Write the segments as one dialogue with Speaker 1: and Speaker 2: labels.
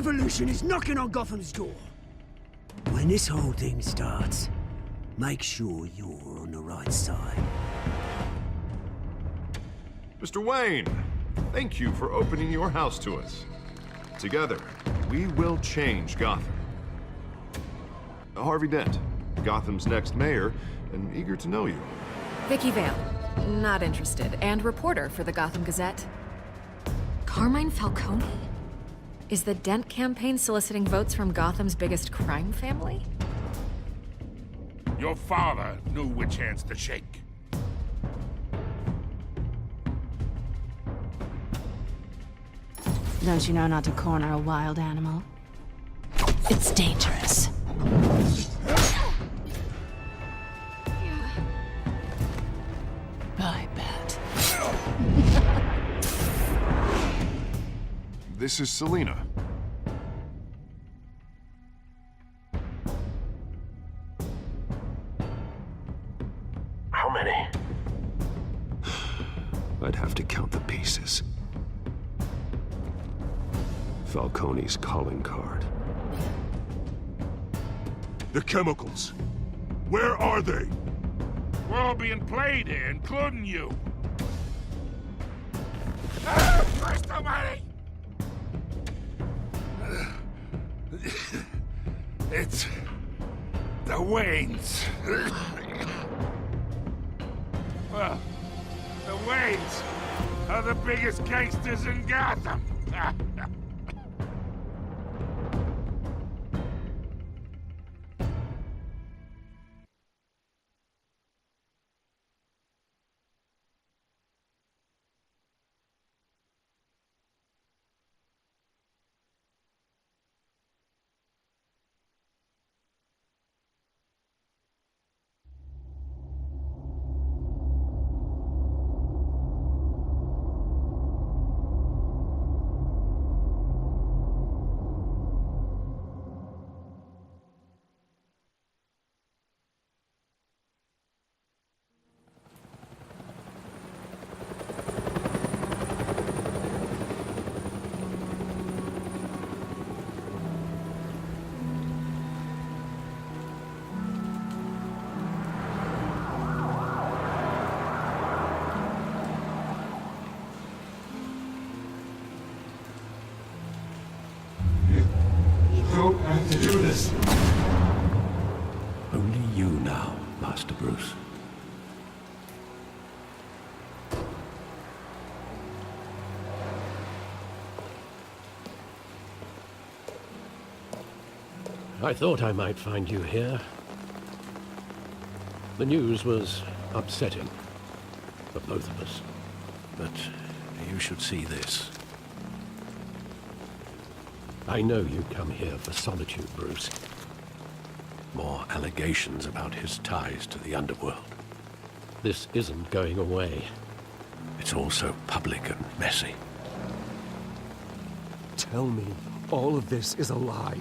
Speaker 1: revolution is knocking on Gotham's door. When this whole thing starts, make sure you're on the right side.
Speaker 2: Mr. Wayne, thank you for opening your house to us. Together, we will change Gotham. Harvey Dent, Gotham's next mayor, and eager to know you.
Speaker 3: Vicky Vale, not interested, and reporter for the Gotham Gazette. Carmine Falcone? Is the Dent campaign soliciting votes from Gotham's biggest crime family?
Speaker 4: Your father knew which hands to shake.
Speaker 5: Don't you know not to corner a wild animal? It's dangerous. I bet.
Speaker 2: This is Selina.
Speaker 6: How many?
Speaker 7: I'd have to count the pieces. Falcone's calling card.
Speaker 4: The chemicals. Where are they? We're all being played here, including you. Christ almighty! It's the Waynes. Well, the Waynes are the biggest gangsters in Gotham.
Speaker 7: To do this. Only you now, Master Bruce.
Speaker 8: I thought I might find you here. The news was upsetting for both of us.
Speaker 7: But you should see this.
Speaker 8: I know you come here for solitude, Bruce.
Speaker 7: More allegations about his ties to the underworld.
Speaker 8: This isn't going away.
Speaker 7: It's all so public and messy.
Speaker 9: Tell me all of this is a lie.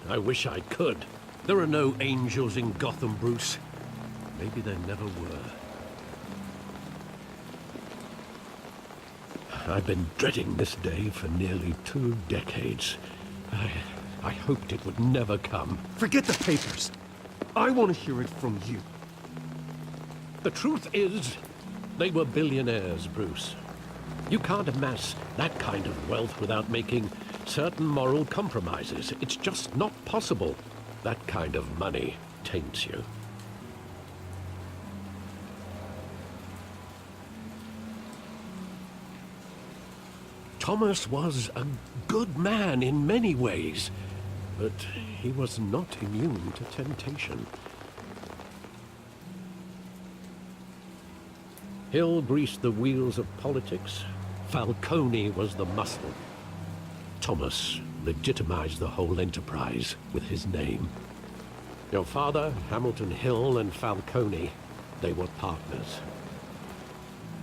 Speaker 8: I wish I could. There are no angels in Gotham, Bruce. Maybe there never were. I've been dreading this day for nearly 2 decades. I hoped it would never come.
Speaker 9: Forget the papers. I want to hear it from you.
Speaker 8: The truth is, they were billionaires, Bruce. You can't amass that kind of wealth without making certain moral compromises. It's just not possible. That kind of money taints you. Thomas was a good man in many ways, but he was not immune to temptation. Hill greased the wheels of politics. Falcone was the muscle. Thomas legitimized the whole enterprise with his name. Your father, Hamilton Hill, and Falcone, they were partners.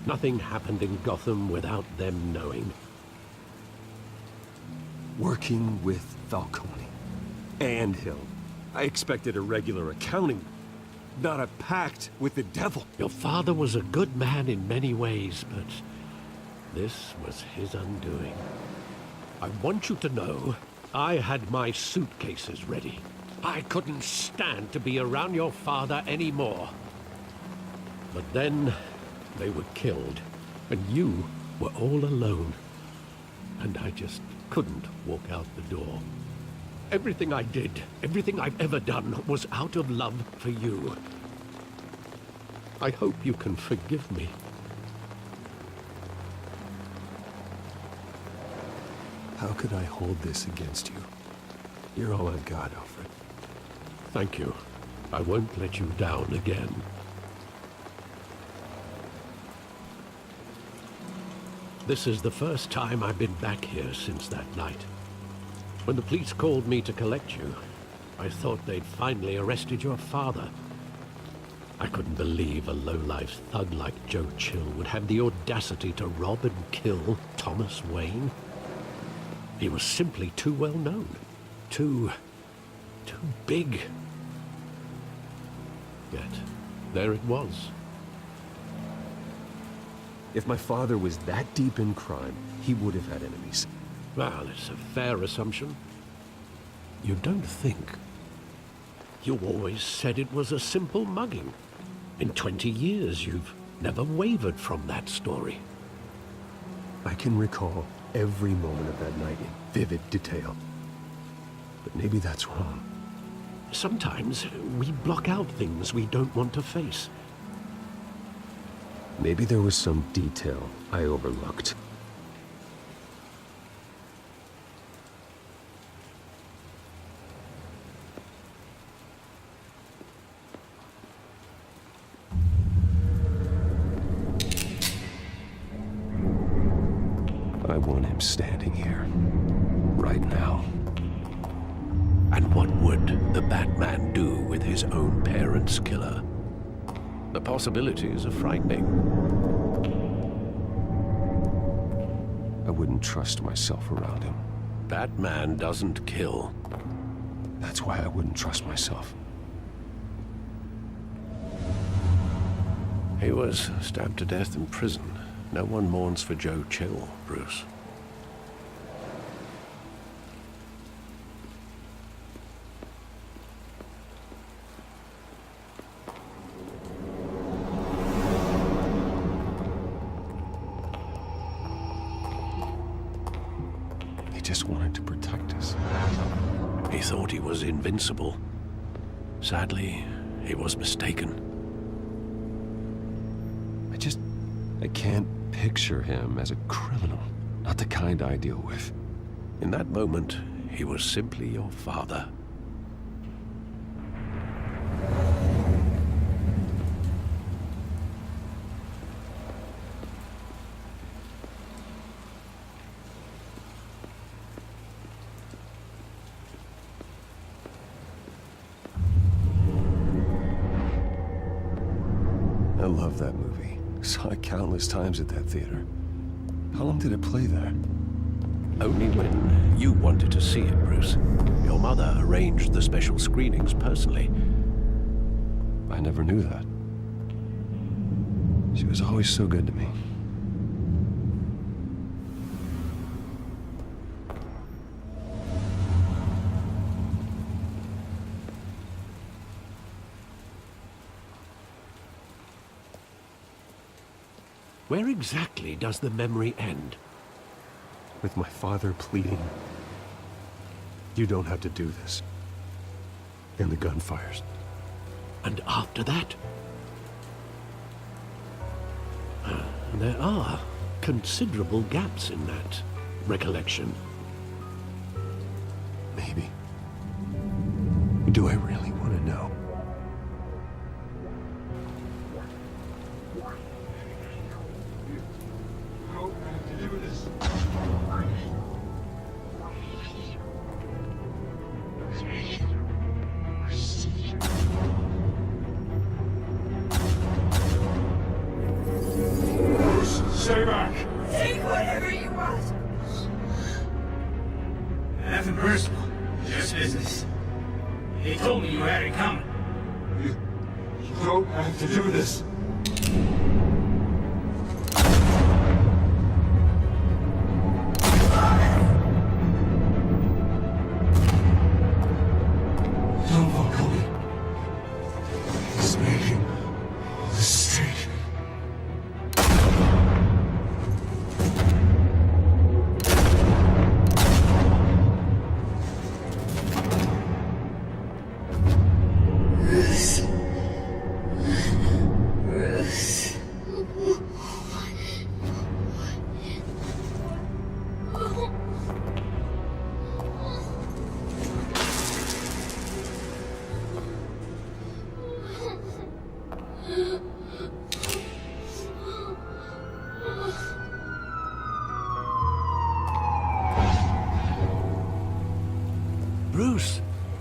Speaker 8: Nothing happened in Gotham without them knowing.
Speaker 9: Working with Falcone and Hill. I expected a regular accounting, not a pact with the devil.
Speaker 8: Your father was a good man in many ways, but this was his undoing. I want you to know I had my suitcases ready. I couldn't stand to be around your father anymore. But then they were killed, and you were all alone. And I just couldn't walk out the door. Everything I did, everything I've ever done, was out of love for you. I hope you can forgive me.
Speaker 9: How could I hold this against you? You're all I've got, Alfred.
Speaker 8: Thank you. I won't let you down again. This is the first time I've been back here since that night. When the police called me to collect you, I thought they'd finally arrested your father. I couldn't believe a low-life thug like Joe Chill would have the audacity to rob and kill Thomas Wayne. He was simply too well known. Too big. Yet, there it was.
Speaker 9: If my father was that deep in crime, he would have had enemies.
Speaker 8: Well, it's a fair assumption. You don't think? You always said it was a simple mugging. In 20 years, you've never wavered from that story.
Speaker 9: I can recall every moment of that night in vivid detail. But maybe that's wrong.
Speaker 8: Sometimes we block out things we don't want to face.
Speaker 9: Maybe there was some detail I overlooked. I want him standing here, right now.
Speaker 8: And what would the Batman do with his own parents' killer? The possibilities are frightening.
Speaker 9: I wouldn't trust myself around him.
Speaker 8: Batman doesn't kill.
Speaker 9: That's why I wouldn't trust myself.
Speaker 8: He was stabbed to death in prison. No one mourns for Joe Chill, Bruce.
Speaker 9: He just wanted to protect us.
Speaker 8: He thought he was invincible. Sadly, he was mistaken.
Speaker 9: I can't picture him as a criminal. Not the kind I deal with.
Speaker 8: In that moment, he was simply your father.
Speaker 9: I love that movie. Saw it countless times at that theater. How long did it play there?
Speaker 8: Only when you wanted to see it, Bruce. Your mother arranged the special screenings personally.
Speaker 9: I never knew that. She was always so good to me.
Speaker 8: Where exactly does the memory end?
Speaker 9: With my father pleading, "You don't have to do this." And the gun fires.
Speaker 8: And after that? There are considerable gaps in that recollection.
Speaker 9: Maybe. Do I really want to know?
Speaker 4: Stay back!
Speaker 10: Take whatever you want.
Speaker 11: Nothing personal, just business. He told me you had it coming.
Speaker 4: You don't have to do this.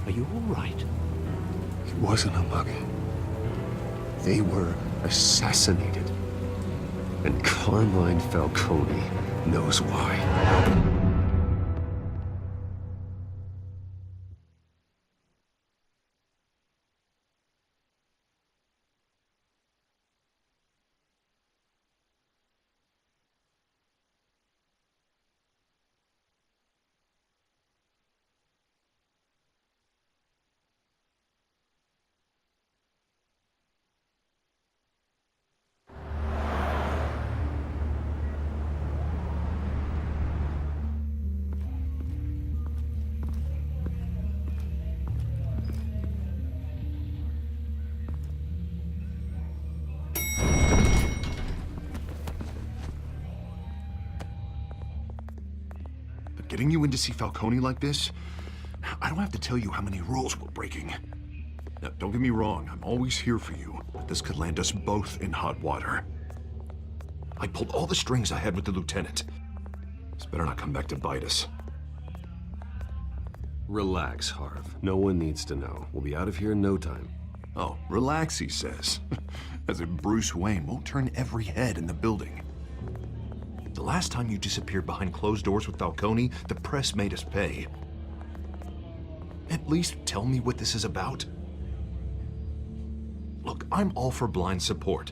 Speaker 8: Are you all right?
Speaker 9: It wasn't a mug. They were assassinated. And Carmine Falcone knows why.
Speaker 2: Getting you in to see Falcone like this, I don't have to tell you how many rules we're breaking. Now, don't get me wrong, I'm always here for you, but this could land us both in hot water. I pulled all the strings I had with the lieutenant. This better not come back to bite us.
Speaker 9: Relax, Harv. No one needs to know. We'll be out of here in no time.
Speaker 2: Oh, relax, he says. As if Bruce Wayne won't turn every head in the building. The last time you disappeared behind closed doors with Falcone, the press made us pay. At least tell me what this is about. Look, I'm all for blind support,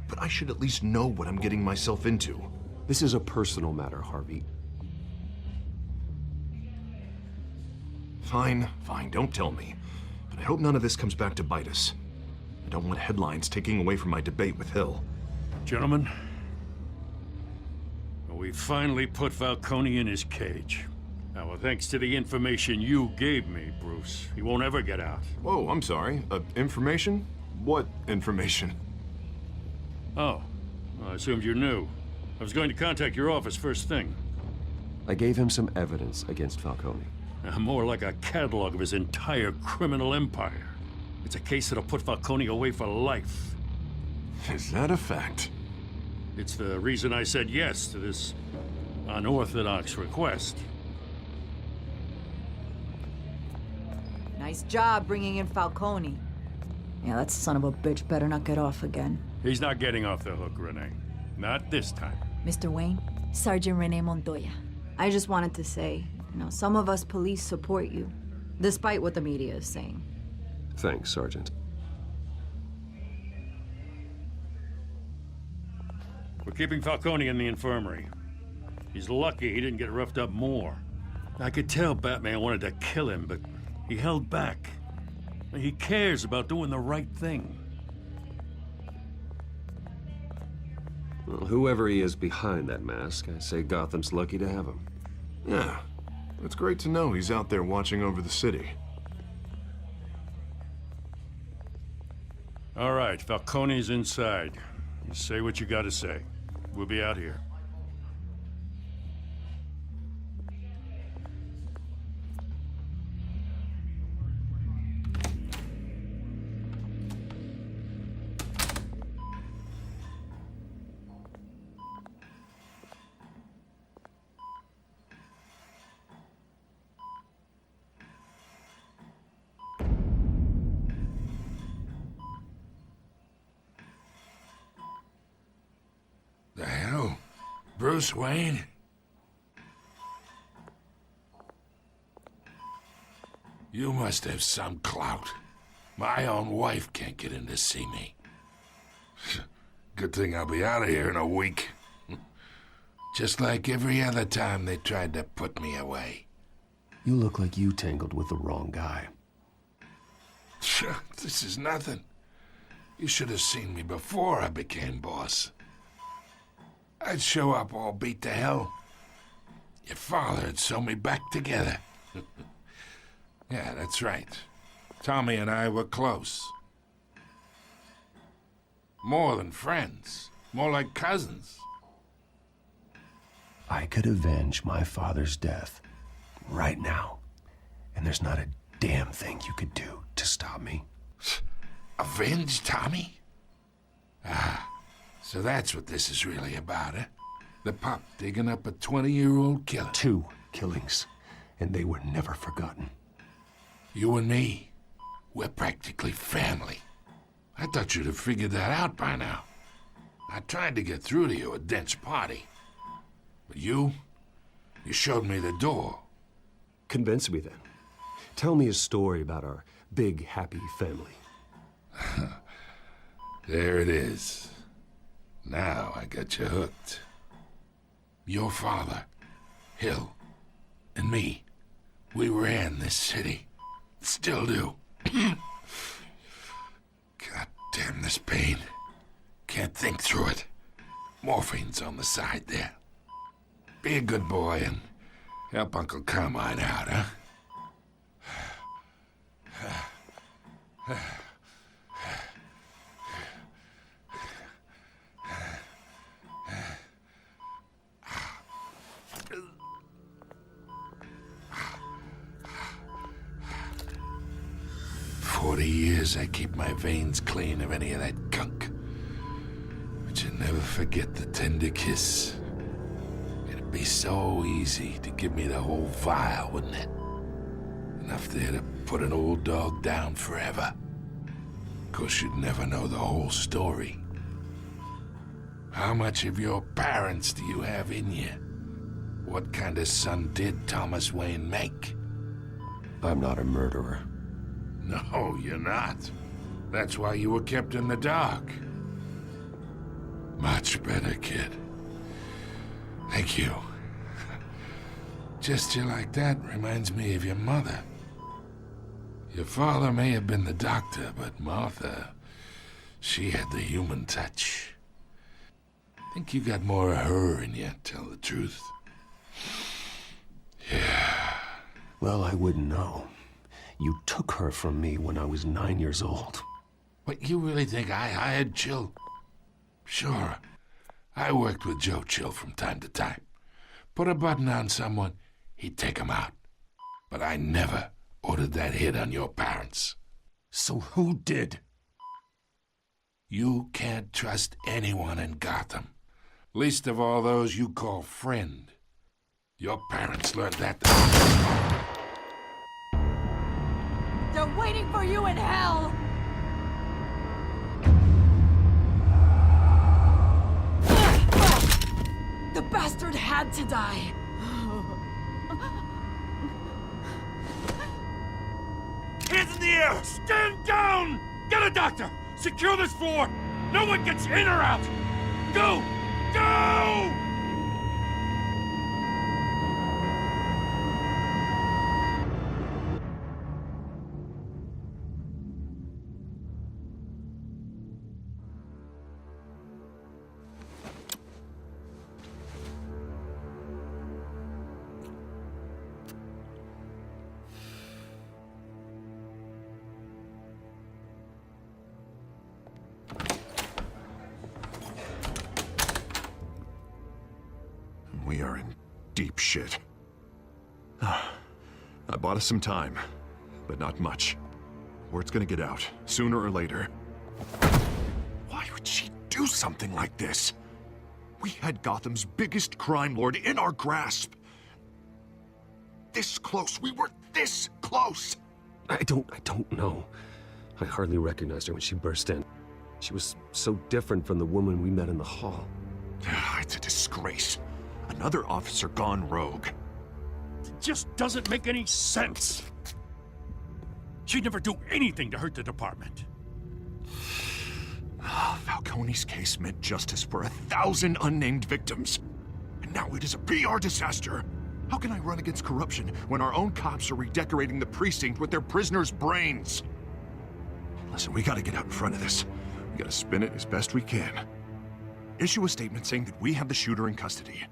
Speaker 2: but I should at least know what I'm getting myself into.
Speaker 9: This is a personal matter, Harvey.
Speaker 2: Fine, don't tell me. But I hope none of this comes back to bite us. I don't want headlines taking away from my debate with Hill.
Speaker 4: Gentlemen, we finally put Falcone in his cage. Now, well, thanks to the information you gave me, Bruce, he won't ever get out.
Speaker 2: Whoa, I'm sorry. Information? What information?
Speaker 4: Oh, well, I assumed you knew. I was going to contact your office first thing.
Speaker 9: I gave him some evidence against Falcone.
Speaker 4: More like a catalog of his entire criminal empire. It's a case that'll put Falcone away for life.
Speaker 2: Is that a fact?
Speaker 4: It's the reason I said yes to this unorthodox request.
Speaker 10: Nice job bringing in Falcone. Yeah, that son of a bitch better not get off again.
Speaker 4: He's not getting off the hook, Renee. Not this time.
Speaker 10: Mr. Wayne, Sergeant Renee Montoya. I just wanted to say, some of us police support you, despite what the media is saying.
Speaker 9: Thanks, Sergeant.
Speaker 4: We're keeping Falcone in the infirmary. He's lucky he didn't get roughed up more. I could tell Batman wanted to kill him, but he held back. He cares about doing the right thing.
Speaker 9: Well, whoever he is behind that mask, I say Gotham's lucky to have him.
Speaker 2: Yeah, it's great to know he's out there watching over the city.
Speaker 4: All right, Falcone's inside. You say what you gotta say. We'll be out here.
Speaker 12: The hell? Bruce Wayne? You must have some clout. My own wife can't get in to see me. Good thing I'll be out of here in a week. Just like every other time they tried to put me away.
Speaker 9: You look like you tangled with the wrong guy.
Speaker 12: This is nothing. You should have seen me before I became boss. I'd show up all beat to hell. Your father'd sew me back together. Yeah, that's right. Tommy and I were close. More than friends. More like cousins.
Speaker 9: I could avenge my father's death right now. And there's not a damn thing you could do to stop me.
Speaker 12: Avenge Tommy? Ah, so that's what this is really about, eh? The pup digging up a 20-year-old killer.
Speaker 9: 2 killings, and they were never forgotten.
Speaker 12: You and me, we're practically family. I thought you'd have figured that out by now. I tried to get through to you at Dent's party. But you showed me the door.
Speaker 9: Convince me then. Tell me a story about our big, happy family.
Speaker 12: There it is. Now I got you hooked. Your father, Hill, and me, we ran this city. Still do. God damn this pain. Can't think through it. Morphine's on the side there. Be a good boy and help Uncle Carmine out, huh? 40 years I keep my veins clean of any of that gunk. But you never forget the tender kiss. It'd be so easy to give me the whole vial, wouldn't it? Enough there to put an old dog down forever. Of course, you'd never know the whole story. How much of your parents do you have in you? What kind of son did Thomas Wayne make?
Speaker 9: I'm not a murderer.
Speaker 12: No, you're not. That's why you were kept in the dark. Much better, kid. Thank you. Gesture like that reminds me of your mother. Your father may have been the doctor, but Martha, she had the human touch. Think you got more of her in you, tell the truth. Yeah.
Speaker 9: Well, I wouldn't know. You took her from me when I was 9 years old.
Speaker 12: What, you really think I hired Chill? Sure. I worked with Joe Chill from time to time. Put a button on someone, he'd take him out. But I never ordered that hit on your parents.
Speaker 9: So who did?
Speaker 12: You can't trust anyone in Gotham. Least of all those you call friend. Your parents learned that.
Speaker 10: They're waiting for you in hell! The bastard had to die.
Speaker 4: Hands in the air! Stand down! Get a doctor! Secure this floor! No one gets in or out! Go! Go!
Speaker 2: We are in deep shit. I bought us some time, but not much. Word's gonna get out, sooner or later. Why would she do something like this? We had Gotham's biggest crime lord in our grasp. This close. We were this close.
Speaker 9: I don't know. I hardly recognized her when she burst in. She was so different from the woman we met in the hall.
Speaker 2: It's a disgrace. Another officer gone rogue.
Speaker 4: It just doesn't make any sense. She'd never do anything to hurt the department.
Speaker 2: Falcone's case meant justice for 1,000 unnamed victims. And now it is a PR disaster. How can I run against corruption when our own cops are redecorating the precinct with their prisoners' brains? Listen, we gotta get out in front of this. We gotta spin it as best we can. Issue a statement saying that we have the shooter in custody.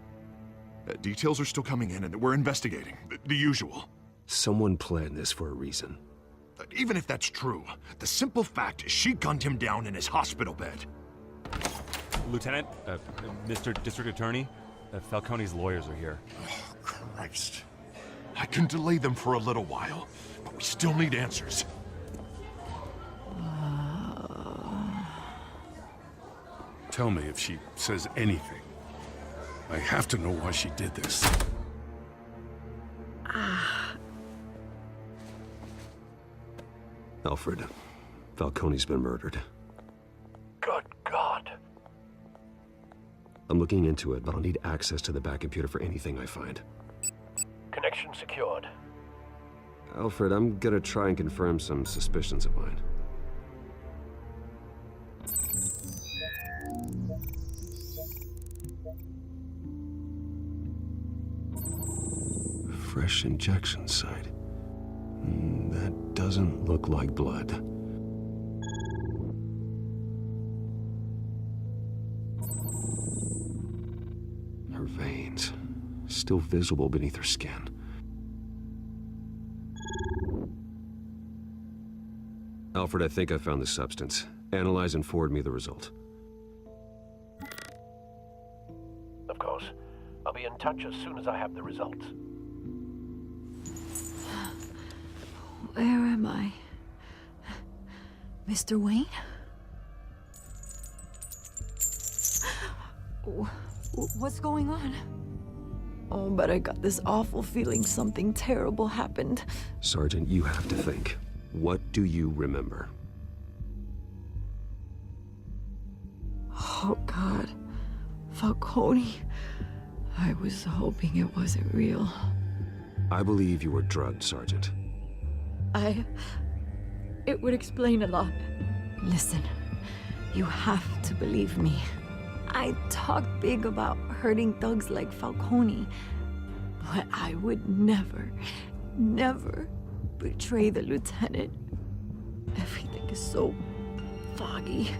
Speaker 2: Details are still coming in and that we're investigating. The usual.
Speaker 9: Someone planned this for a reason.
Speaker 2: Even if that's true, the simple fact is she gunned him down in his hospital bed.
Speaker 13: Lieutenant, Mr. District Attorney, Falcone's lawyers are here.
Speaker 2: Oh, Christ. I can delay them for a little while, but we still need answers.
Speaker 4: Tell me if she says anything. I have to know why she did this.
Speaker 9: Alfred, Falcone's been murdered.
Speaker 6: Good God.
Speaker 9: I'm looking into it, but I'll need access to the back computer for anything I find.
Speaker 6: Connection secured.
Speaker 9: Alfred, I'm gonna try and confirm some suspicions of mine. Fresh injection site. That doesn't look like blood. Her veins, still visible beneath her skin. Alfred, I think I found the substance. Analyze and forward me the result.
Speaker 6: Of course. I'll be in touch as soon as I have the results.
Speaker 10: Where am I? Mr. Wayne? What's going on? Oh, but I got this awful feeling something terrible happened.
Speaker 9: Sergeant, you have to think. What do you remember?
Speaker 10: Oh, God. Falcone. I was hoping it wasn't real.
Speaker 9: I believe you were drugged, Sergeant.
Speaker 10: It would explain a lot. Listen, you have to believe me. I talk big about hurting thugs like Falcone, but I would never betray the lieutenant. Everything is so foggy.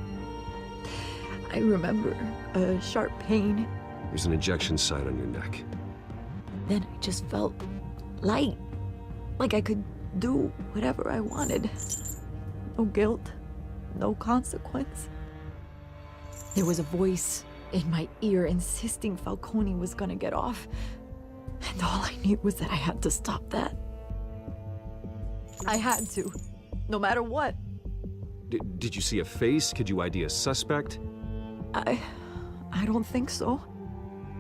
Speaker 10: I remember a sharp pain.
Speaker 9: There's an injection site on your neck.
Speaker 10: Then I just felt light, like I could do whatever I wanted. No guilt, no consequence. There was a voice in my ear insisting Falcone was gonna get off. And all I knew was that I had to stop that. I had to, no matter what.
Speaker 9: Did you see a face? Could you ID a suspect?
Speaker 10: I don't think so.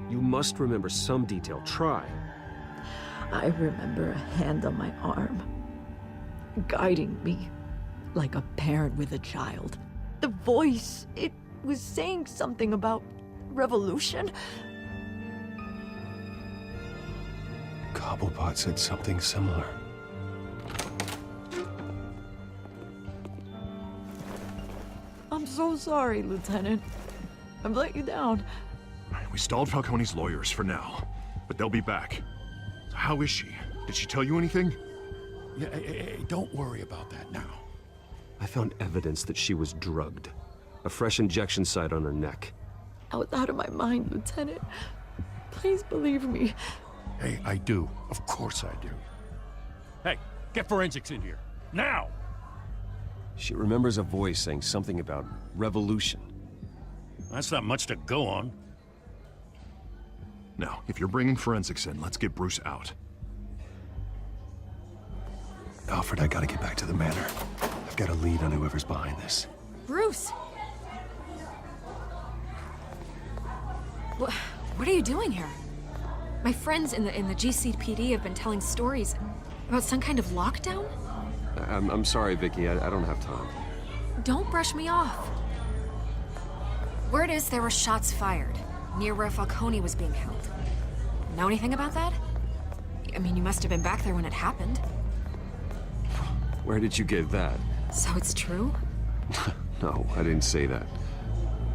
Speaker 9: You must remember some detail. Try.
Speaker 10: I remember a hand on my arm, guiding me like a parent with a child. The voice, it was saying something about revolution.
Speaker 9: Cobblepot said something similar.
Speaker 10: I'm so sorry, Lieutenant. I've let you down.
Speaker 2: We stalled Falcone's lawyers for now, but they'll be back. So how is she? Did she tell you anything?
Speaker 7: Yeah, hey, don't worry about that now.
Speaker 9: I found evidence that she was drugged. A fresh injection site on her neck.
Speaker 10: I was out of my mind, Lieutenant. Please believe me.
Speaker 7: Hey, I do. Of course I do.
Speaker 4: Hey, get forensics in here. Now!
Speaker 9: She remembers a voice saying something about revolution.
Speaker 4: That's not much to go on.
Speaker 2: Now, if you're bringing forensics in, let's get Bruce out.
Speaker 9: Alfred, I gotta get back to the manor. I've got a lead on whoever's behind this.
Speaker 3: Bruce! What are you doing here? My friends in the GCPD have been telling stories about some kind of lockdown?
Speaker 9: I'm sorry, Vicky. I don't have time.
Speaker 3: Don't brush me off. Word is there were shots fired near where Falcone was being held. Know anything about that? I mean, you must have been back there when it happened.
Speaker 9: Where did you get that?
Speaker 3: So it's true?
Speaker 9: No, I didn't say that.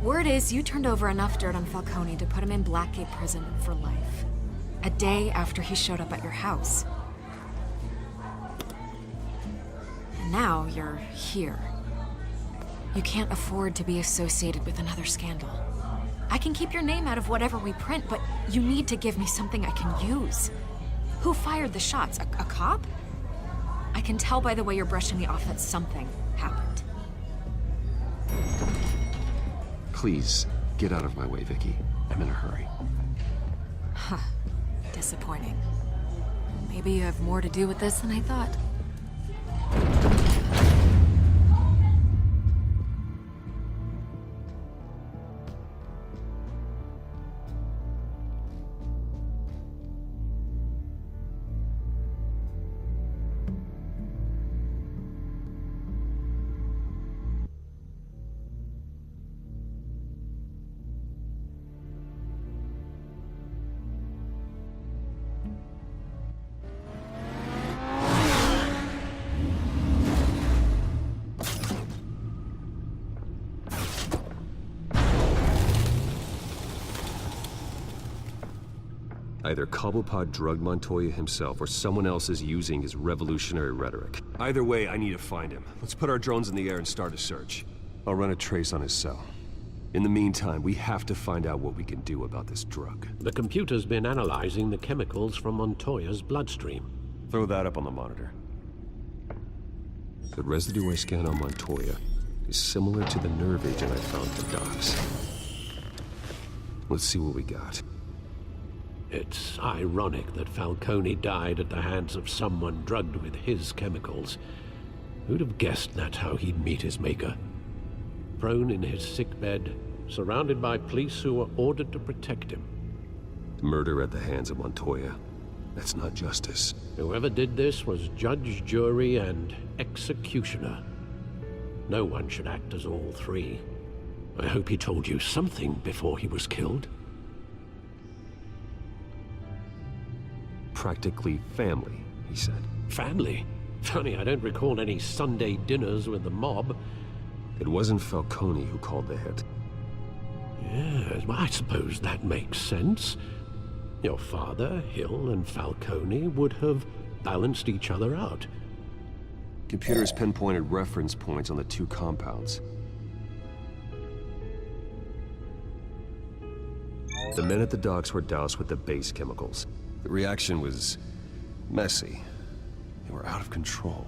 Speaker 3: Word is you turned over enough dirt on Falcone to put him in Blackgate Prison for life. A day after he showed up at your house. And now you're here. You can't afford to be associated with another scandal. I can keep your name out of whatever we print, but you need to give me something I can use. Who fired the shots? A cop? I can tell by the way you're brushing me off that something happened.
Speaker 9: Please, get out of my way, Vicky. I'm in a hurry.
Speaker 3: Huh. Disappointing. Maybe you have more to do with this than I thought.
Speaker 9: Either Cobblepot drugged Montoya himself, or someone else is using his revolutionary rhetoric. Either way, I need to find him. Let's put our drones in the air and start a search. I'll run a trace on his cell. In the meantime, we have to find out what we can do about this drug.
Speaker 8: The computer's been analyzing the chemicals from Montoya's bloodstream.
Speaker 9: Throw that up on the monitor. The residue I scan on Montoya is similar to the nerve agent I found at the docks. Let's see what we got.
Speaker 8: It's ironic that Falcone died at the hands of someone drugged with his chemicals. Who'd have guessed that's how he'd meet his maker? Prone in his sickbed, surrounded by police who were ordered to protect him.
Speaker 9: Murder at the hands of Montoya. That's not justice.
Speaker 8: Whoever did this was judge, jury, and executioner. No one should act as all three. I hope he told you something before he was killed.
Speaker 9: Practically family, he said.
Speaker 8: Family? Funny, I don't recall any Sunday dinners with the mob.
Speaker 9: It wasn't Falcone who called the hit.
Speaker 8: Yes, well, I suppose that makes sense. Your father, Hill, and Falcone would have balanced each other out.
Speaker 9: Computers pinpointed reference points on the two compounds. The men at the docks were doused with the base chemicals. The reaction was messy. They were out of control.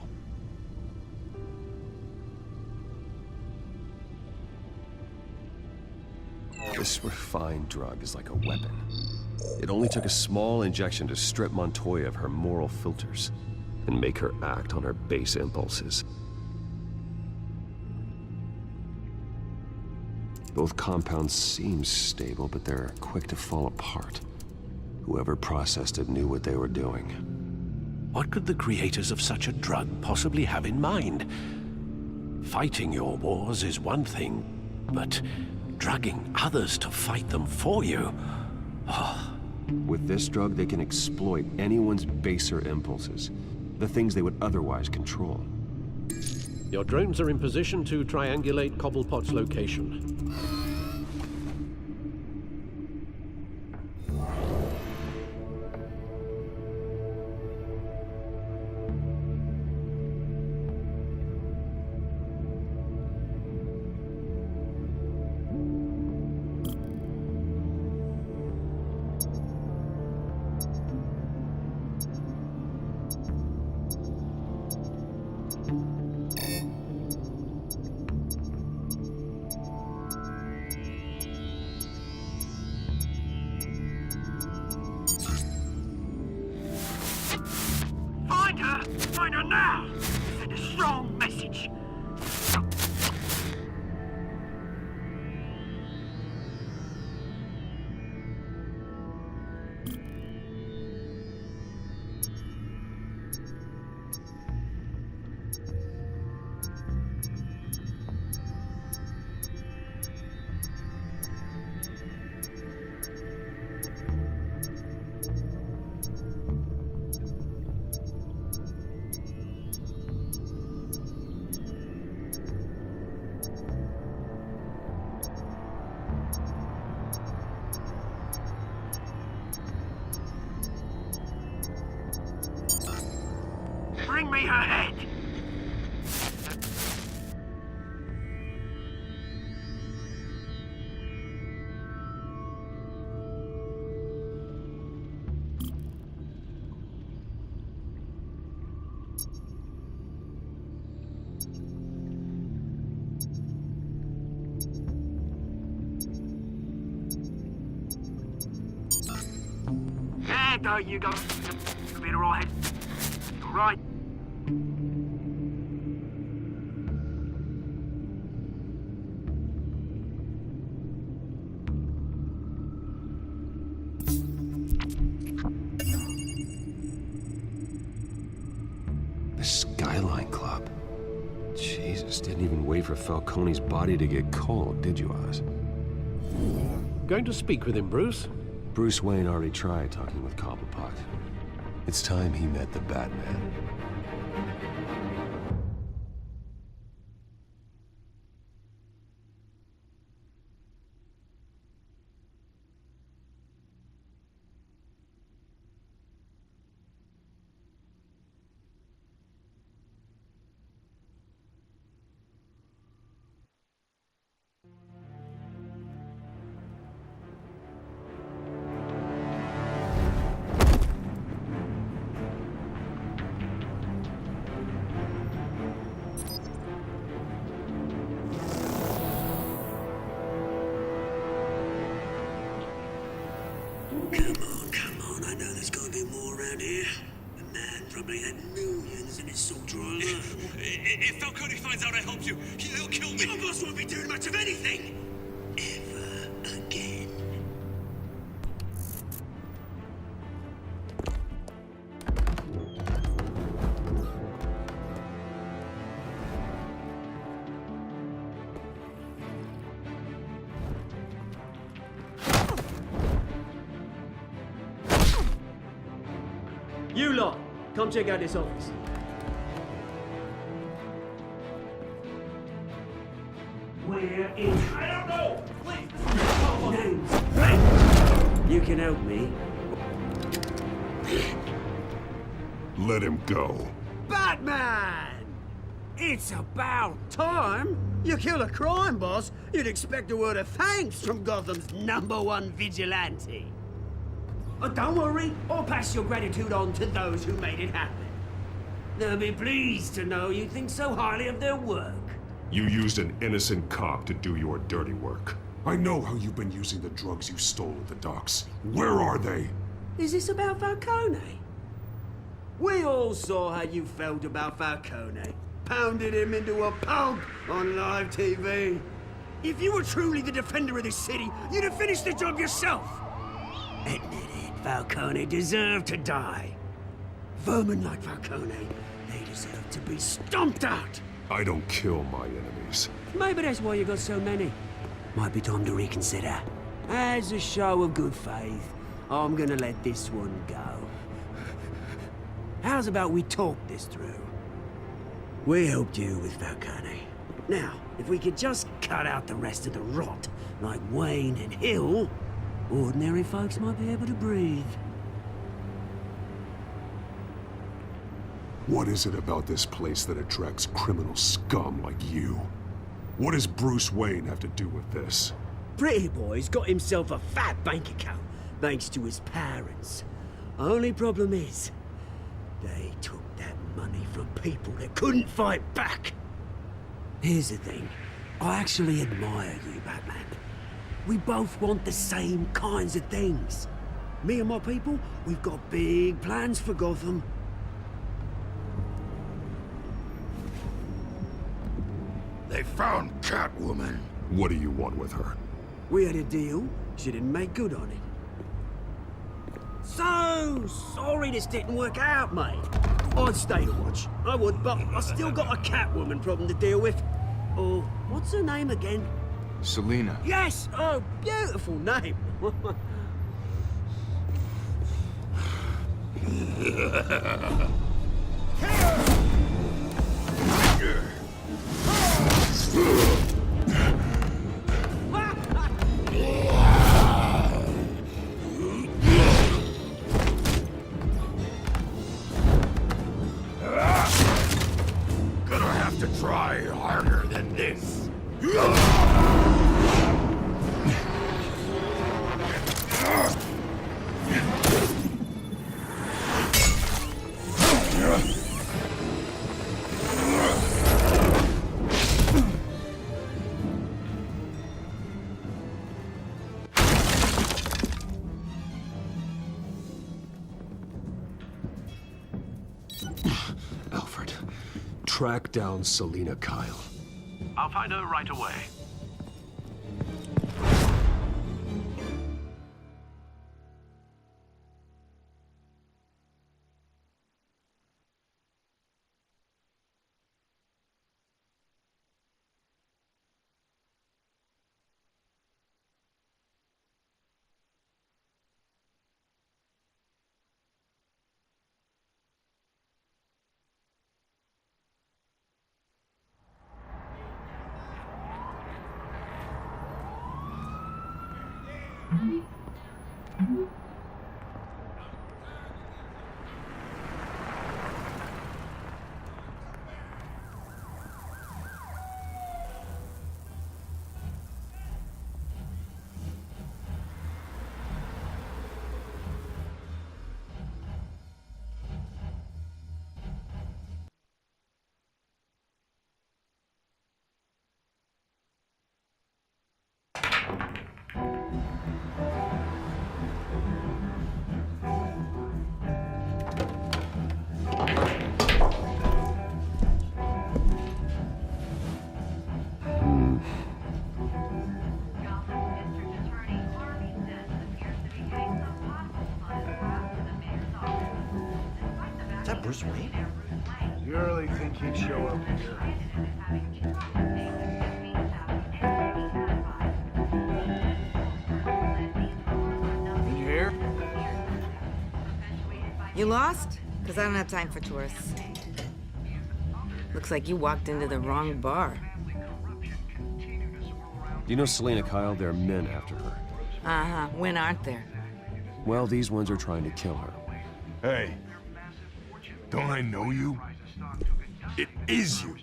Speaker 9: This refined drug is like a weapon. It only took a small injection to strip Montoya of her moral filters and make her act on her base impulses. Both compounds seem stable, but they're quick to fall apart. Whoever processed it knew what they were doing.
Speaker 8: What could the creators of such a drug possibly have in mind? Fighting your wars is one thing, but drugging others to fight them for you? Oh.
Speaker 9: With this drug, they can exploit anyone's baser impulses, the things they would otherwise control.
Speaker 8: Your drones are in position to triangulate Cobblepot's location.
Speaker 1: Find her now! Send a strong message. Bring me her head! There, there you go. You'll be alright. Alright.
Speaker 9: The Skyline Club. Jesus, didn't even wait for Falcone's body to get cold, did you, Oz?
Speaker 8: Going to speak with him, Bruce?
Speaker 9: Bruce Wayne already tried talking with Cobblepot. It's time he met the Batman.
Speaker 1: around here. The man probably had millions in his salt drawer alone.
Speaker 14: If Falcone finds out I helped you, he'll kill me.
Speaker 1: Your boss won't be doing much of anything. Ever again.
Speaker 15: You lot, come check out this office.
Speaker 1: We're in.
Speaker 15: I don't know! Please!
Speaker 1: Names. You can help me.
Speaker 2: Let him go.
Speaker 1: Batman! It's about time. You kill a crime boss, you'd expect a word of thanks from Gotham's #1 vigilante. Oh, don't worry, I'll pass your gratitude on to those who made it happen. They'll be pleased to know you think so highly of their work.
Speaker 2: You used an innocent cop to do your dirty work. I know how you've been using the drugs you stole at the docks. Where are they?
Speaker 1: Is this about Falcone? We all saw how you felt about Falcone. Pounded him into a pulp on live TV. If you were truly the defender of this city, you'd have finished the job yourself. Admit it, Falcone deserved to die. Vermin like Falcone, they deserve to be stomped out.
Speaker 2: I don't kill my enemies.
Speaker 1: Maybe that's why you got so many. Might be time to reconsider. As a show of good faith, I'm gonna let this one go. How's about we talk this through? We helped you with Falcone. Now, if we could just cut out the rest of the rot, like Wayne and Hill, ordinary folks might be able to breathe.
Speaker 2: What is it about this place that attracts criminal scum like you? What does Bruce Wayne have to do with this?
Speaker 1: Pretty Boy's got himself a fat bank account, thanks to his parents. Only problem is, they took that money from people that couldn't fight back. Here's the thing. I actually admire you, Batman. We both want the same kinds of things. Me and my people, we've got big plans for Gotham.
Speaker 12: They found Catwoman.
Speaker 2: What do you want with her?
Speaker 1: We had a deal. She didn't make good on it. So sorry this didn't work out, mate. I'd stay to watch. I would, but I still got a Catwoman problem to deal with. Oh, what's her name again?
Speaker 16: Selina.
Speaker 1: Yes! Oh, beautiful name.
Speaker 12: Gonna have to try harder than this.
Speaker 9: Alfred, track down Selina Kyle.
Speaker 6: I'll find her right away.
Speaker 16: Bruce Wayne?
Speaker 17: You really think he'd show up here? Did you hear?
Speaker 18: You lost? Because I don't have time for tourists. Looks like you walked into the wrong bar.
Speaker 9: Do you know Selena Kyle? There are men after her.
Speaker 18: Uh-huh. When aren't there?
Speaker 9: Well, these ones are trying to kill her.
Speaker 19: Hey, don't I know you? It is you.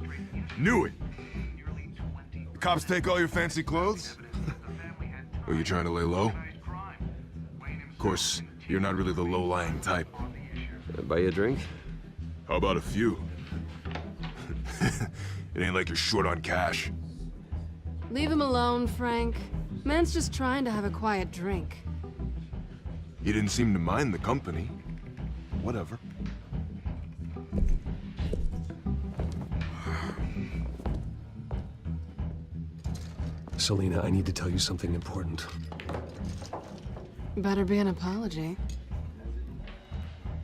Speaker 19: Knew it. The cops take all your fancy clothes? Are you trying to lay low? Of course, you're not really the low-lying type.
Speaker 9: Buy you a drink?
Speaker 19: How about a few? It ain't like you're short on cash.
Speaker 5: Leave him alone, Frank. Man's just trying to have a quiet drink.
Speaker 19: He didn't seem to mind the company. Whatever.
Speaker 9: Selena, I need to tell you something important.
Speaker 5: Better be an apology.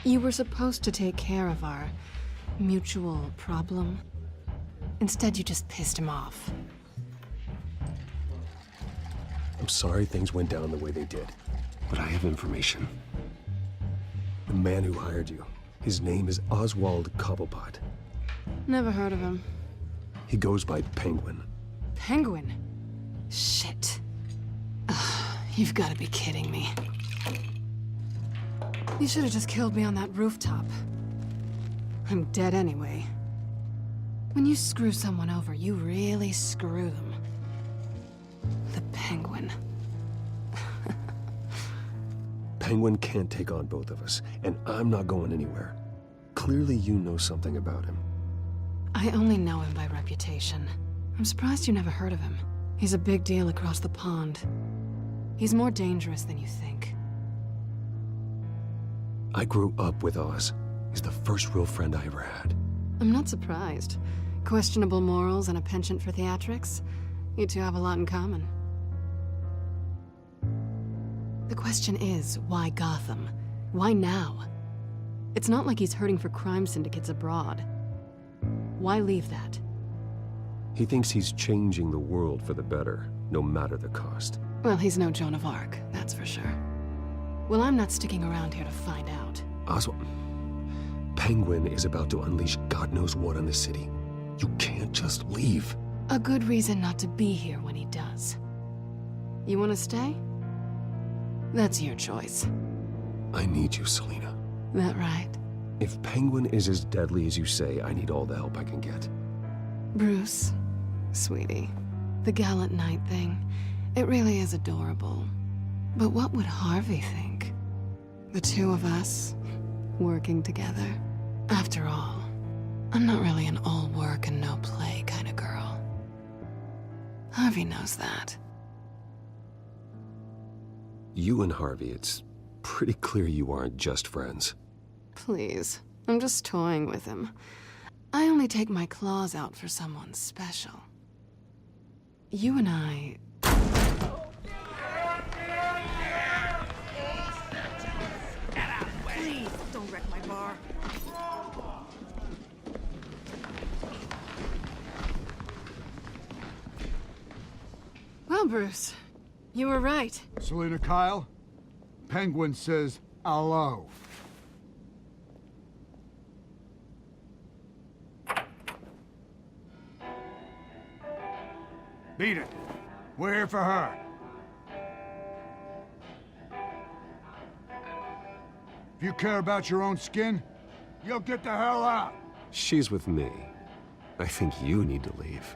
Speaker 5: You were supposed to take care of our mutual problem. Instead, you just pissed him off.
Speaker 9: I'm sorry things went down the way they did, but I have information. The man who hired you, his name is Oswald Cobblepot.
Speaker 5: Never heard of him.
Speaker 9: He goes by Penguin.
Speaker 5: Penguin? Shit. Ugh, you've got to be kidding me. You should have just killed me on that rooftop. I'm dead anyway. When you screw someone over, you really screw them. The Penguin.
Speaker 9: Penguin can't take on both of us, and I'm not going anywhere. Clearly you know something about him.
Speaker 5: I only know him by reputation. I'm surprised you never heard of him. He's a big deal across the pond. He's more dangerous than you think.
Speaker 9: I grew up with Oz. He's the first real friend I ever had.
Speaker 5: I'm not surprised. Questionable morals and a penchant for theatrics. You two have a lot in common. The question is, why Gotham? Why now? It's not like he's hurting for crime syndicates abroad. Why leave that?
Speaker 9: He thinks he's changing the world for the better, no matter the cost.
Speaker 5: Well, he's no Joan of Arc, that's for sure. Well, I'm not sticking around here to find out.
Speaker 9: Oswald, Penguin is about to unleash God knows what on the city. You can't just leave.
Speaker 5: A good reason not to be here when he does. You want to stay? That's your choice.
Speaker 9: I need you, Selena.
Speaker 5: That right?
Speaker 9: If Penguin is as deadly as you say, I need all the help I can get.
Speaker 5: Bruce, sweetie, the gallant knight thing, it really is adorable. But what would Harvey think? The two of us, working together. After all, I'm not really an all work and no play kind of girl. Harvey knows that.
Speaker 9: You and Harvey, it's pretty clear you aren't just friends.
Speaker 5: Please, I'm just toying with him. I only take my claws out for someone special. You and I...
Speaker 18: Please, don't wreck my bar.
Speaker 5: Well, Bruce, you were right.
Speaker 17: Selena Kyle, Penguin says hello. Beat it. We're here for her. If you care about your own skin, you'll get the hell out.
Speaker 9: She's with me. I think you need to leave.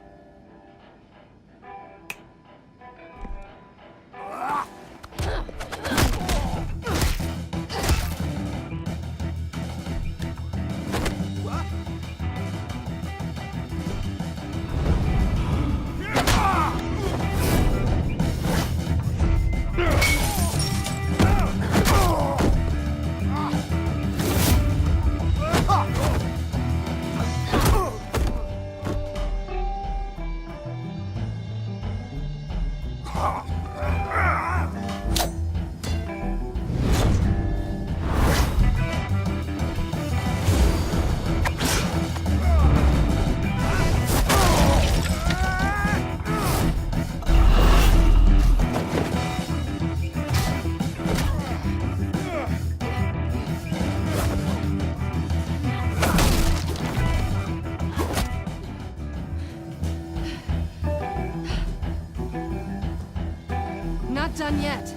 Speaker 5: not done yet.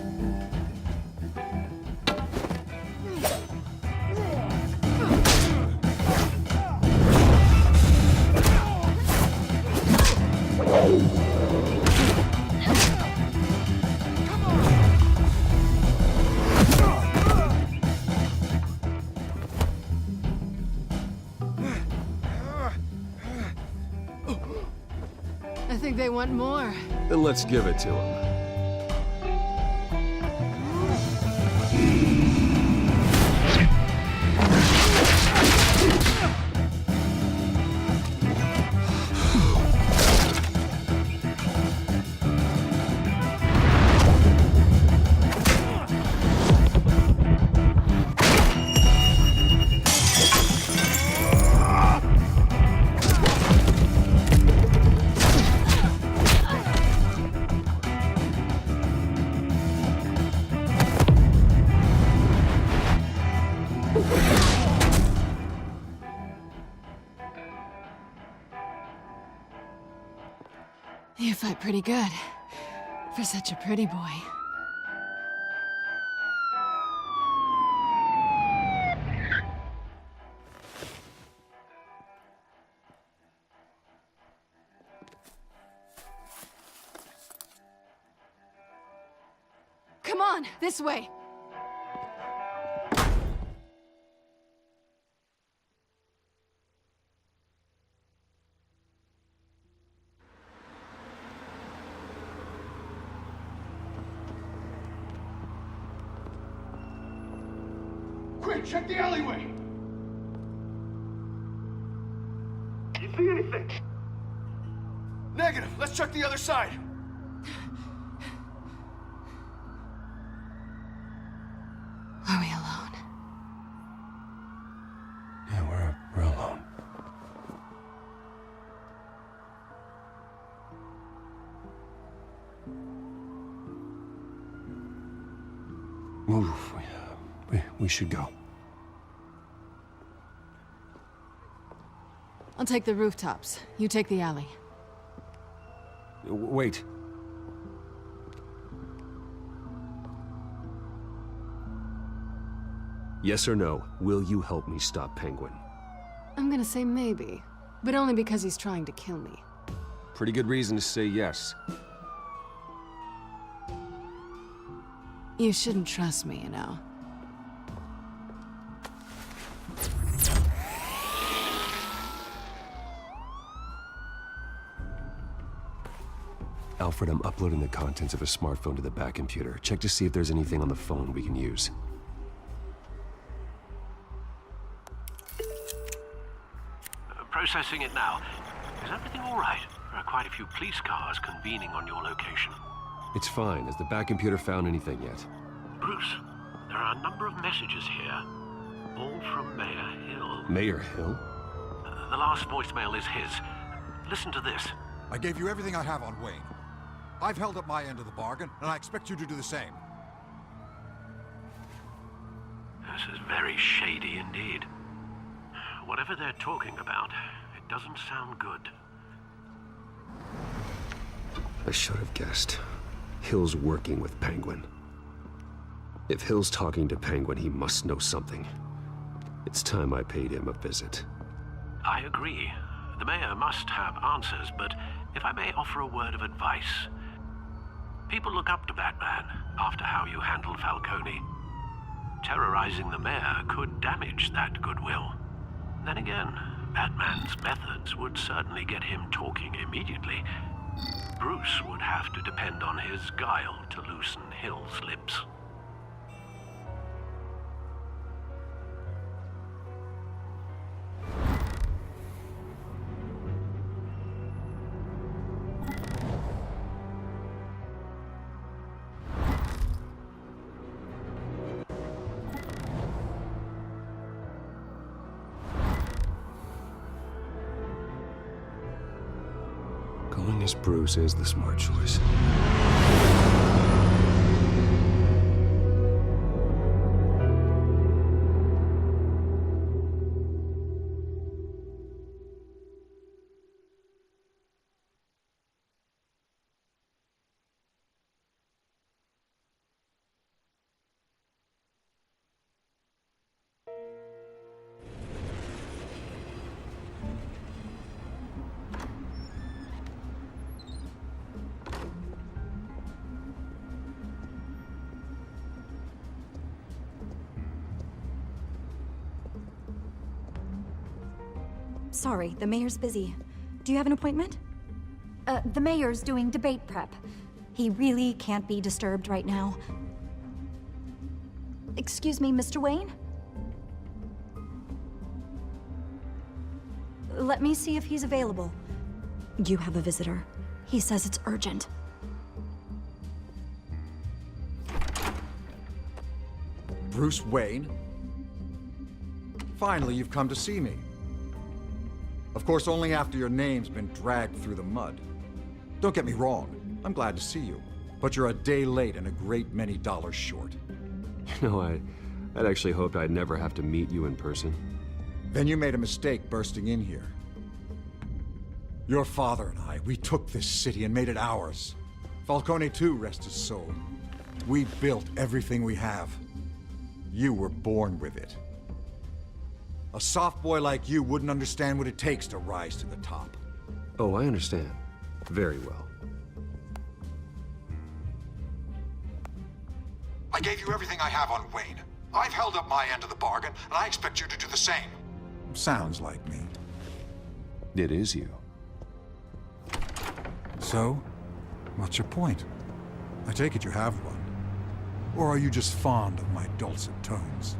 Speaker 5: I think they want more.
Speaker 9: Then let's give it to him.
Speaker 5: You fight pretty good. For such a pretty boy. Come on, this way.
Speaker 17: Quick, check the alleyway!
Speaker 19: You see anything? Negative. Let's check the other side.
Speaker 5: Are we alone?
Speaker 7: Yeah, we're alone. Move. We should go.
Speaker 5: I'll take the rooftops. You take the alley.
Speaker 9: Wait. Yes or no, will you help me stop Penguin?
Speaker 5: I'm gonna say maybe, but only because he's trying to kill me.
Speaker 9: Pretty good reason to say yes.
Speaker 5: You shouldn't trust me, you know.
Speaker 9: Alfred, I'm uploading the contents of a smartphone to the back computer. Check to see if there's anything on the phone we can use.
Speaker 7: Processing it now. Is everything all right? There are quite a few police cars convening on your location.
Speaker 9: It's fine. Has the back computer found anything yet?
Speaker 7: Bruce, there are a number of messages here, all from Mayor Hill.
Speaker 9: Mayor Hill?
Speaker 7: The last voicemail is his. Listen to this.
Speaker 16: I gave you everything I have on Wayne. I've held up my end of the bargain, and I expect you to do the same.
Speaker 7: This is very shady indeed. Whatever they're talking about, it doesn't sound good.
Speaker 9: I should have guessed. Hill's working with Penguin. If Hill's talking to Penguin, he must know something. It's time I paid him a visit.
Speaker 7: I agree. The mayor must have answers, but if I may offer a word of advice. People look up to Batman after how you handled Falcone. Terrorizing the mayor could damage that goodwill. Then again, Batman's methods would certainly get him talking immediately. Bruce would have to depend on his guile to loosen Hill's lips.
Speaker 9: Going as Bruce is the smart choice.
Speaker 20: sorry, the mayor's busy. Do you have an appointment? The mayor's doing debate prep. He really can't be disturbed right now. Excuse me, Mr. Wayne? Let me see if he's available. You have a visitor. He says it's urgent.
Speaker 16: Bruce Wayne? Finally, you've come to see me. Of course, only after your name's been dragged through the mud. Don't get me wrong, I'm glad to see you. But you're a day late and a great many dollars short.
Speaker 9: You know, I'd actually hoped I'd never have to meet you in person.
Speaker 16: Then you made a mistake bursting in here. Your father and I, we took this city and made it ours. Falcone too, rest his soul. We built everything we have. You were born with it. A soft boy like you wouldn't understand what it takes to rise to the top.
Speaker 9: Oh, I understand. Very well.
Speaker 16: I gave you everything I have on Wayne. I've held up my end of the bargain, and I expect you to do the same. Sounds like me.
Speaker 9: It is you.
Speaker 16: So, what's your point? I take it you have one. Or are you just fond of my dulcet tones?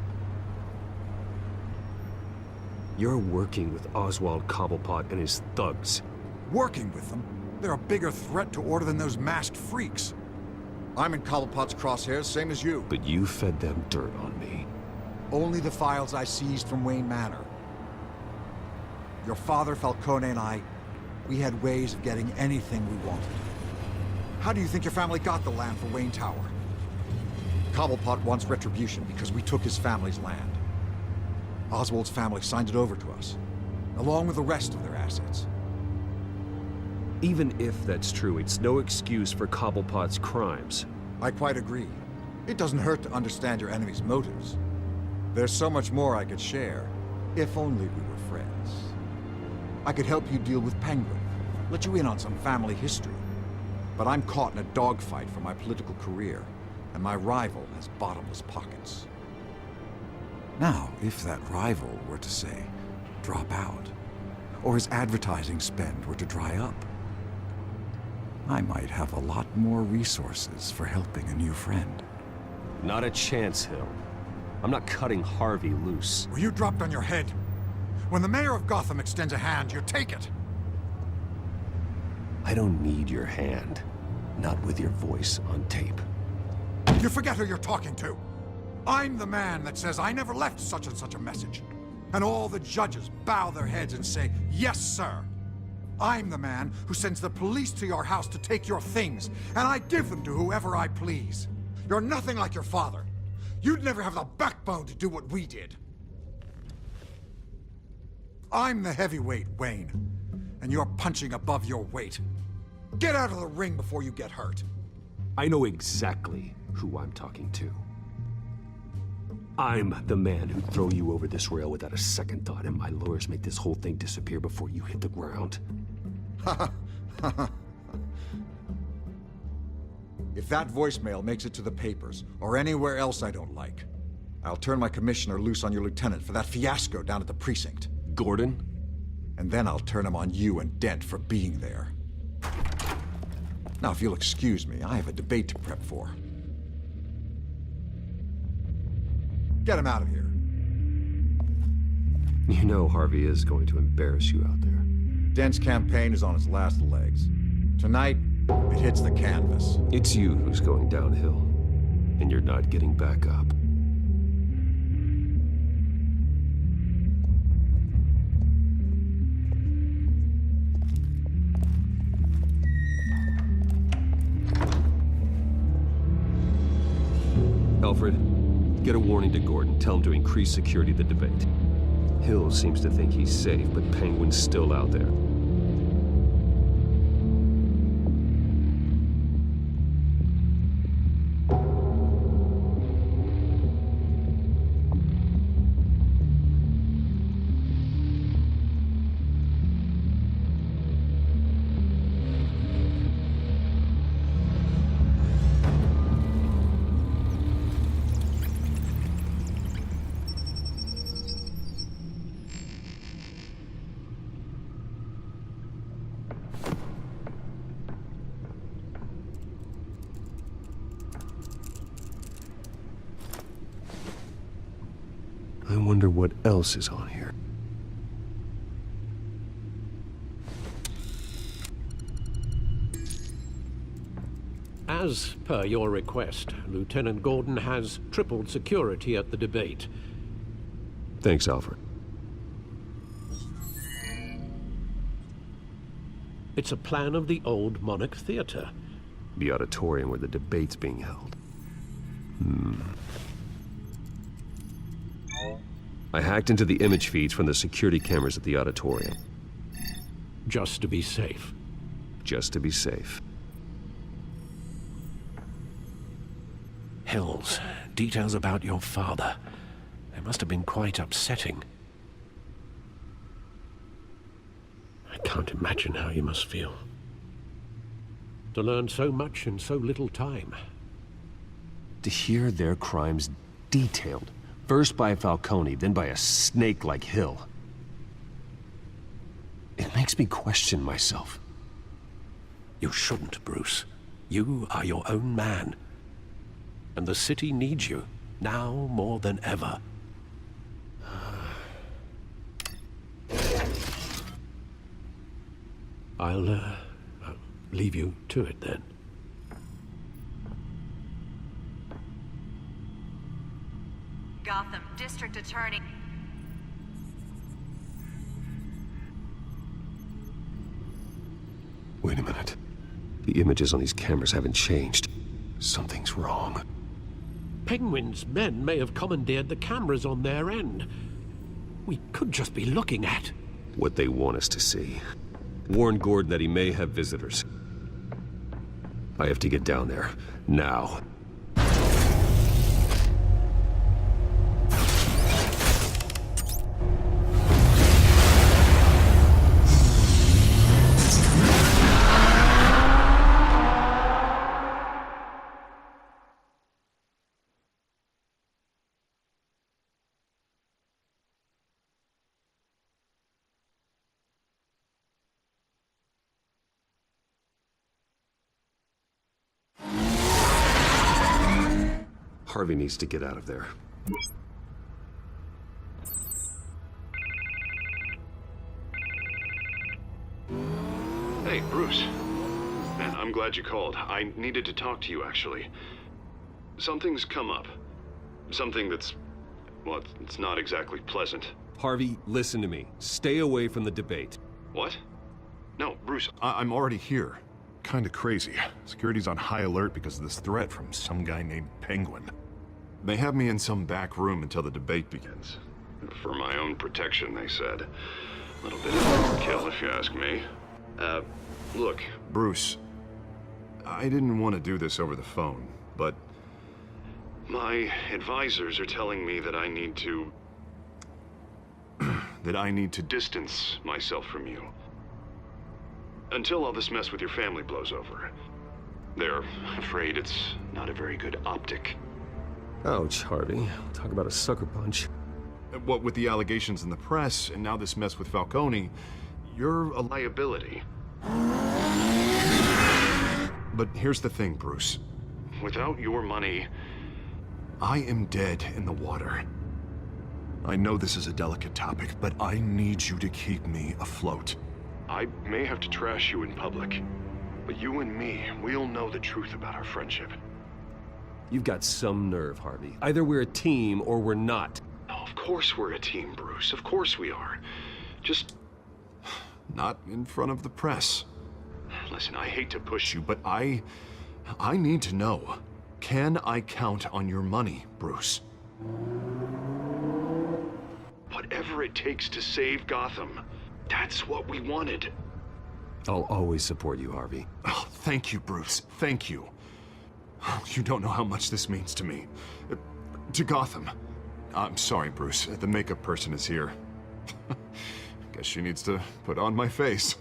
Speaker 9: You're working with Oswald Cobblepot and his thugs.
Speaker 16: Working with them? They're a bigger threat to order than those masked freaks. I'm in Cobblepot's crosshairs, same as you.
Speaker 9: But you fed them dirt on me.
Speaker 16: Only the files I seized from Wayne Manor. Your father, Falcone, and I, we had ways of getting anything we wanted. How do you think your family got the land for Wayne Tower? Cobblepot wants retribution because we took his family's land. Oswald's family signed it over to us, along with the rest of their assets.
Speaker 9: Even if that's true, it's no excuse for Cobblepot's crimes.
Speaker 16: I quite agree. It doesn't hurt to understand your enemy's motives. There's so much more I could share, if only we were friends. I could help you deal with Penguin, let you in on some family history. But I'm caught in a dogfight for my political career, and my rival has bottomless pockets. Now, if that rival were to say, drop out, or his advertising spend were to dry up, I might have a lot more resources for helping a new friend.
Speaker 9: Not a chance, Hill. I'm not cutting Harvey loose.
Speaker 16: Were you dropped on your head? When the mayor of Gotham extends a hand, you take it.
Speaker 9: I don't need your hand. Not with your voice on tape.
Speaker 16: You forget who you're talking to. I'm the man that says I never left such and such a message. And all the judges bow their heads and say, yes, sir. I'm the man who sends the police to your house to take your things, and I give them to whoever I please. You're nothing like your father. You'd never have the backbone to do what we did. I'm the heavyweight, Wayne, and you're punching above your weight. Get out of the ring before you get hurt.
Speaker 9: I know exactly who I'm talking to. I'm the man who'd throw you over this rail without a second thought, and my lawyers make this whole thing disappear before you hit the ground.
Speaker 16: If that voicemail makes it to the papers, or anywhere else I don't like, I'll turn my commissioner loose on your lieutenant for that fiasco down at the precinct.
Speaker 9: Gordon?
Speaker 16: And then I'll turn him on you and Dent for being there. Now, if you'll excuse me, I have a debate to prep for. Get him out of here.
Speaker 9: You know Harvey is going to embarrass you out there.
Speaker 16: Dent's campaign is on its last legs. Tonight, it hits the canvas.
Speaker 9: It's you who's going downhill, and you're not getting back up. Alfred, get a warning to Gordon. Tell him to increase security of the debate. Hill seems to think he's safe, but Penguin's still out there. wonder what else is on here.
Speaker 8: As per your request, Lieutenant Gordon has tripled security at the debate.
Speaker 9: Thanks, Alfred.
Speaker 8: It's a plan of the old Monarch Theater.
Speaker 9: The auditorium where the debate's being held. I hacked into the image feeds from the security cameras at the auditorium.
Speaker 8: Just to be safe.
Speaker 9: Just to be safe.
Speaker 8: Hills, details about your father. They must have been quite upsetting. I can't imagine how you must feel. To learn so much in so little time.
Speaker 9: To hear their crimes detailed, first by Falcone, then by a snake like Hill. It makes me question myself.
Speaker 8: You shouldn't, Bruce. You are your own man. And the city needs you, now more than ever. I'll leave you to it then.
Speaker 3: Gotham District Attorney.
Speaker 9: Wait a minute. The images on these cameras haven't changed. Something's wrong.
Speaker 8: Penguin's men may have commandeered the cameras on their end. We could just be looking at
Speaker 9: what they want us to see. Warn Gordon that he may have visitors. I have to get down there, now. Harvey needs to get out of there.
Speaker 2: Hey, Bruce. Man, I'm glad you called. I needed to talk to you, actually. Something's come up. Something that's... well, it's not exactly pleasant.
Speaker 9: Harvey, listen to me. Stay away from the debate.
Speaker 2: What? No, Bruce, I'm already here. Kinda crazy. Security's on high alert because of this threat from some guy named Penguin. They have me in some back room until the debate begins. For my own protection, they said. A little bit of overkill, if you ask me. Look, Bruce, I didn't want to do this over the phone, but my advisors are telling me that I need to... that I need to distance myself from you. Until all this mess with your family blows over. They're afraid it's not a very good optic.
Speaker 9: Ouch, Harvey. Talk about a sucker punch.
Speaker 2: What with the allegations in the press, and now this mess with Falcone, you're a liability. But here's the thing, Bruce. Without your money, I am dead in the water. I know this is a delicate topic, but I need you to keep me afloat. I may have to trash you in public, but you and me, we'll know the truth about our friendship.
Speaker 9: You've got some nerve, Harvey. Either we're a team or we're not.
Speaker 2: Oh, of course we're a team, Bruce. Of course we are. Just... not in front of the press. Listen, I hate to push you, but I need to know. Can I count on your money, Bruce? Whatever it takes to save Gotham. That's what we wanted.
Speaker 9: I'll always support you, Harvey.
Speaker 2: Oh, thank you, Bruce. Thank you. You don't know how much this means to me. To Gotham. I'm sorry, Bruce. The makeup person is here. Guess she needs to put on my face.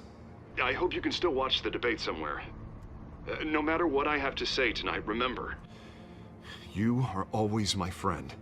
Speaker 2: I hope you can still watch the debate somewhere. No matter what I have to say tonight, remember, you are always my friend.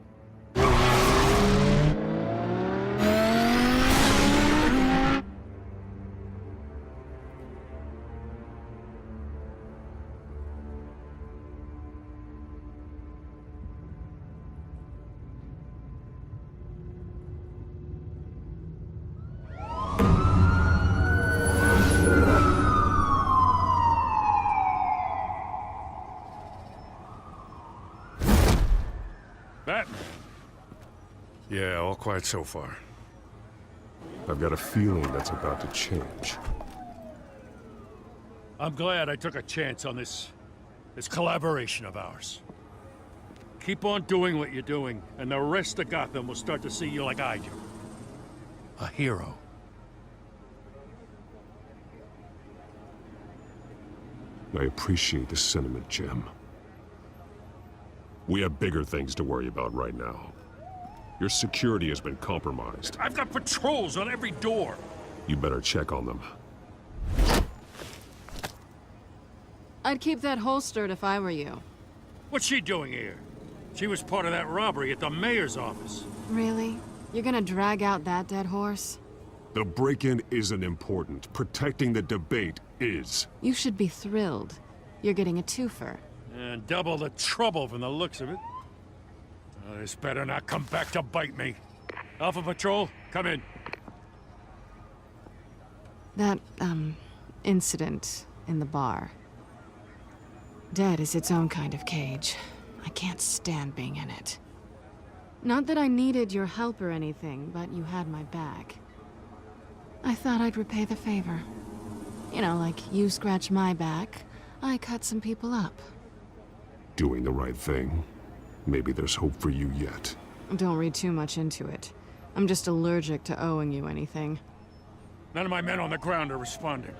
Speaker 4: Yeah, all quiet so far.
Speaker 9: I've got a feeling that's about to change.
Speaker 4: I'm glad I took a chance on this collaboration of ours. Keep on doing what you're doing, and the rest of Gotham will start to see you like I do. A hero.
Speaker 9: I appreciate the sentiment, Jim. We have bigger things to worry about right now. Your security has been compromised.
Speaker 4: I've got patrols on every door.
Speaker 9: You better check on them.
Speaker 5: I'd keep that holstered if I were you.
Speaker 4: What's she doing here? She was part of that robbery at the mayor's office.
Speaker 5: Really? You're gonna drag out that dead horse?
Speaker 9: The break-in isn't important. Protecting the debate is.
Speaker 5: You should be thrilled. You're getting a twofer.
Speaker 4: And double the trouble from the looks of it. Oh, this better not come back to bite me. Alpha Patrol, come in.
Speaker 5: That, incident in the bar. Dead is its own kind of cage. I can't stand being in it. Not that I needed your help or anything, but you had my back. I thought I'd repay the favor. You know, like you scratch my back, I cut some people up.
Speaker 9: Doing the right thing. Maybe there's hope for you yet.
Speaker 5: Don't read too much into it. I'm just allergic to owing you anything.
Speaker 4: None of my men on the ground are responding.